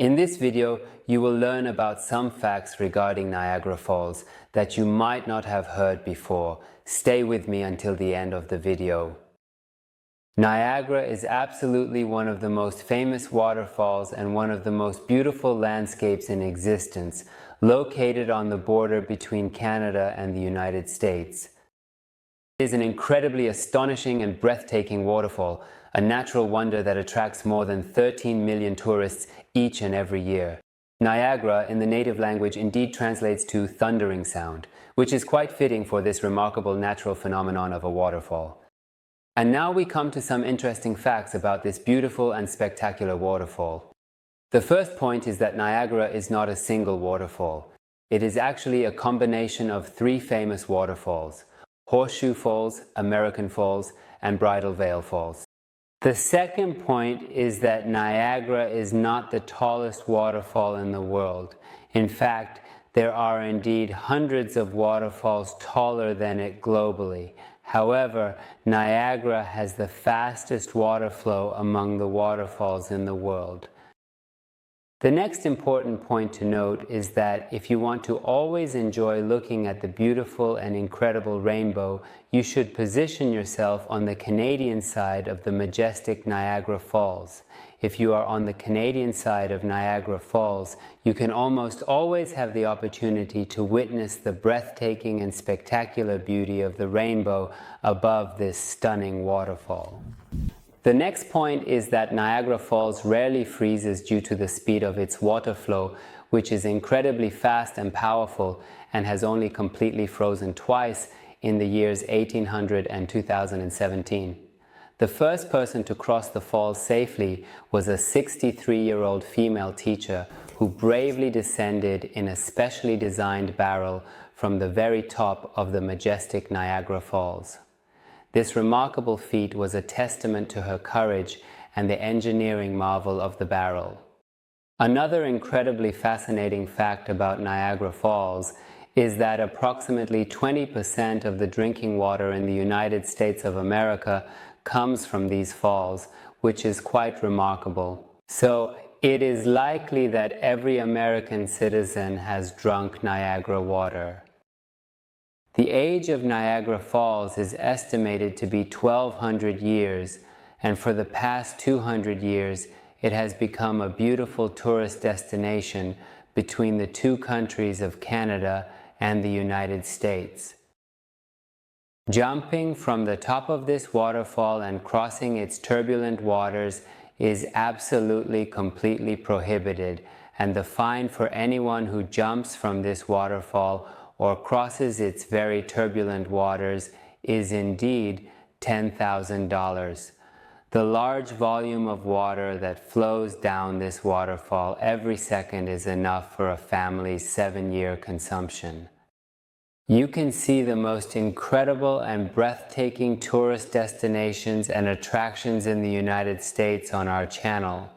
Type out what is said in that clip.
In this video, you will learn about some facts regarding Niagara Falls that you might not have heard before. Stay with me until the end of the video. Niagara is absolutely one of the most famous waterfalls and one of the most beautiful landscapes in existence, located on the border between Canada and the United States. It is an incredibly astonishing and breathtaking waterfall, a natural wonder that attracts more than 13 million tourists each and every year. Niagara in the native language indeed translates to thundering sound, which is quite fitting for this remarkable natural phenomenon of a waterfall. And now we come to some interesting facts about this beautiful and spectacular waterfall. The first point is that Niagara is not a single waterfall. It is actually a combination of three famous waterfalls: Horseshoe Falls, American Falls, and Bridal Veil Falls. The second point is that Niagara is not the tallest waterfall in the world. In fact, there are indeed hundreds of waterfalls taller than it globally. However, Niagara has the fastest water flow among the waterfalls in the world. The next important point to note is that if you want to always enjoy looking at the beautiful and incredible rainbow, you should position yourself on the Canadian side of the majestic Niagara Falls. If you are on the Canadian side of Niagara Falls, you can almost always have the opportunity to witness the breathtaking and spectacular beauty of the rainbow above this stunning waterfall. The next point is that Niagara Falls rarely freezes due to the speed of its water flow, which is incredibly fast and powerful and has only completely frozen twice in the years 1800 and 2017. The first person to cross the falls safely was a 63-year-old female teacher who bravely descended in a specially designed barrel from the very top of the majestic Niagara Falls. This remarkable feat was a testament to her courage and the engineering marvel of the barrel. Another incredibly fascinating fact about Niagara Falls is that approximately 20% of the drinking water in the United States of America comes from these falls, which is quite remarkable. So it is likely that every American citizen has drunk Niagara water. The age of Niagara Falls is estimated to be 1,200 years, and for the past 200 years, it has become a beautiful tourist destination between the two countries of Canada and the United States. Jumping from the top of this waterfall and crossing its turbulent waters is absolutely completely prohibited, and the fine for anyone who jumps from this waterfall or crosses its very turbulent waters is indeed $10,000. The large volume of water that flows down this waterfall every second is enough for a family's 7-year consumption. You can see the most incredible and breathtaking tourist destinations and attractions in the United States on our channel.